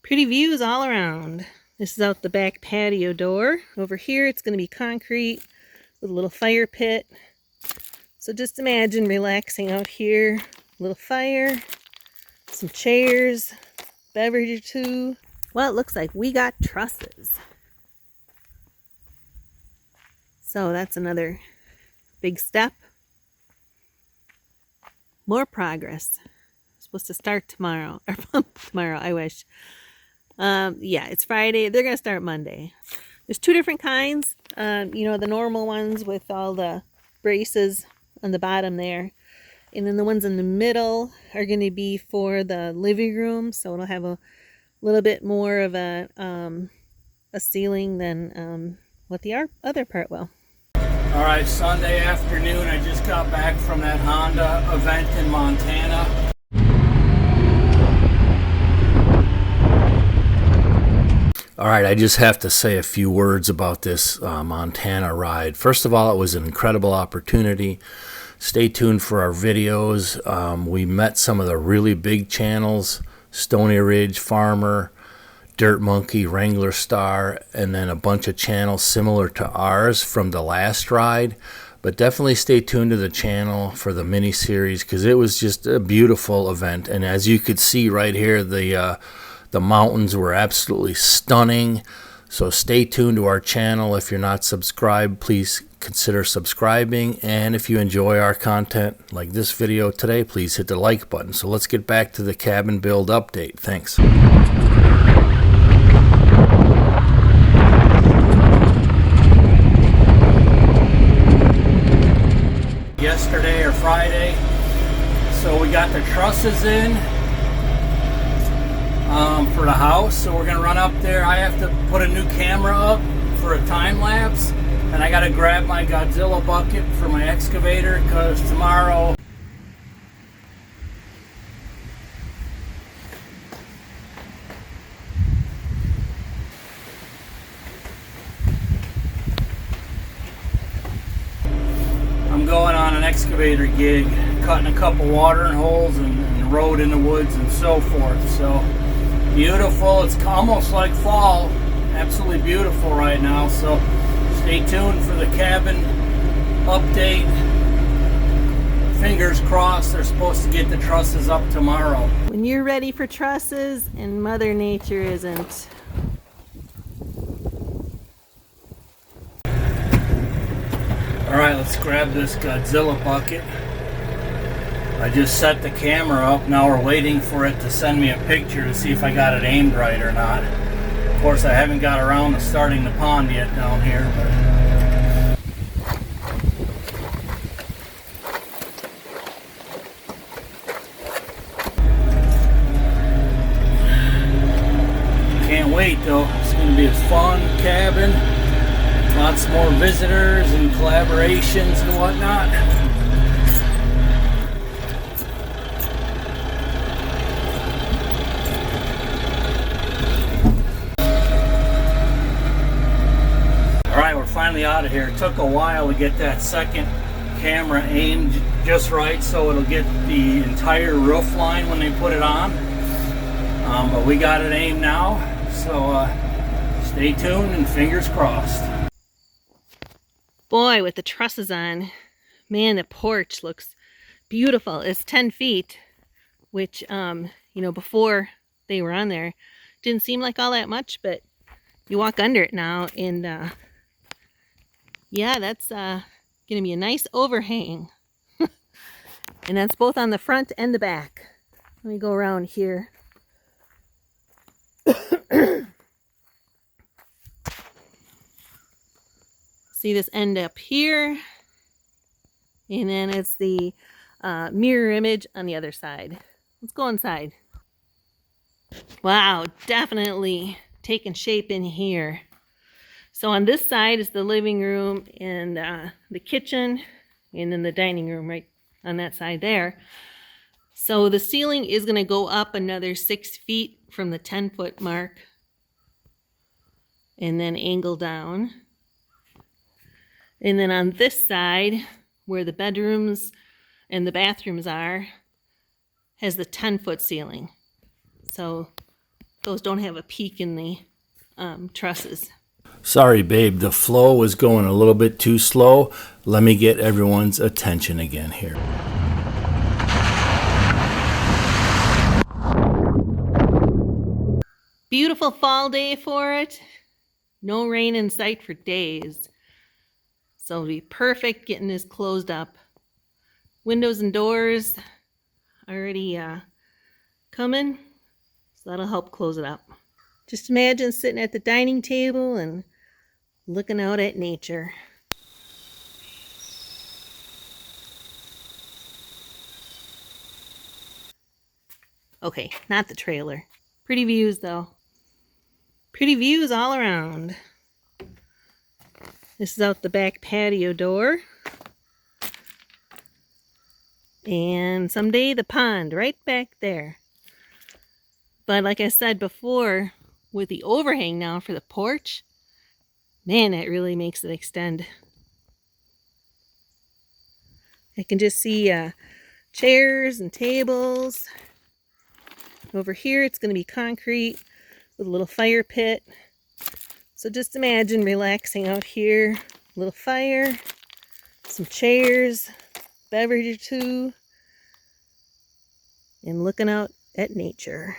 Pretty views all around. This is out the back patio door. Over here it's going to be concrete with a little fire pit. So just imagine relaxing out here. A little fire, some chairs, beverage or two. Well, it looks like we got trusses. So that's another big step. More progress. Supposed to start tomorrow. Or tomorrow, I wish. Yeah, it's Friday. They're going to start Monday. There's two different kinds. The normal ones with all the braces on the bottom there. And then the ones in the middle are going to be for the living room. So it'll have a little bit more of a ceiling than what the other part will. All right, Sunday afternoon. I just got back from that Honda event in Montana. All right, I just have to say a few words about this Montana ride. First of all, it was an incredible opportunity. Stay tuned for our videos. We met some of the really big channels, Stony Ridge, Farmer, Dirt Monkey, Wrangler Star, and then a bunch of channels similar to ours from the last ride. But definitely stay tuned to the channel for the mini series because it was just a beautiful event. And as you could see right here, the mountains were absolutely stunning. So stay tuned to our channel. If you're not subscribed, please consider subscribing. And if you enjoy our content like this video today, please hit the like button. So let's get back to the cabin build update. Thanks. Yesterday or Friday, so we got the trusses in for the house, so we're gonna run up there. I have to put a new camera up for a time lapse, and I gotta grab my Godzilla bucket for my excavator because tomorrow I'm going on an excavator gig, cutting a couple watering holes and road in the woods and so forth. So beautiful. It's almost like fall. Absolutely beautiful right now. So stay tuned for the cabin update. Fingers crossed they're supposed to get the trusses up tomorrow. When you're ready for trusses and Mother Nature isn't. Alright, let's grab this Godzilla bucket. I just set the camera up. Now we're waiting for it to send me a picture to see if I got it aimed right or not. Of course, I haven't got around to starting the pond yet down here, but can't wait though. It's going to be a fun cabin. Lots more visitors and collaborations and whatnot. Alright, we're finally out of here. It took a while to get that second camera aimed just right so it'll get the entire roof line when they put it on. But we got it aimed now, so stay tuned and fingers crossed. Boy, with the trusses on, man, the porch looks beautiful. It's 10 feet, which, before they were on there, didn't seem like all that much, but you walk under it now, and, yeah, that's going to be a nice overhang. And that's both on the front and the back. Let me go around here. See this end up here, and then it's the mirror image on the other side. Let's go inside. Wow, definitely taking shape in here. So on this side is the living room and the kitchen, and then the dining room right on that side there. So the ceiling is going to go up another 6 feet from the 10-foot mark, and then angle down. And then on this side, where the bedrooms and the bathrooms are, has the 10-foot ceiling. So those don't have a peak in the trusses. Sorry, babe, the flow was going a little bit too slow. Let me get everyone's attention again here. Beautiful fall day for it. No rain in sight for days. So it'll be perfect getting this closed up. Windows and doors already coming, so that'll help close it up. Just imagine sitting at the dining table and looking out at nature. Okay, not the trailer. Pretty views though. Pretty views all around. This is out the back patio door. And someday the pond right back there. But like I said before, with the overhang now for the porch, man, it really makes it extend. I can just see chairs and tables. Over here it's going to be concrete with a little fire pit. So just imagine relaxing out here. A little fire, some chairs, beverage or two, and looking out at nature.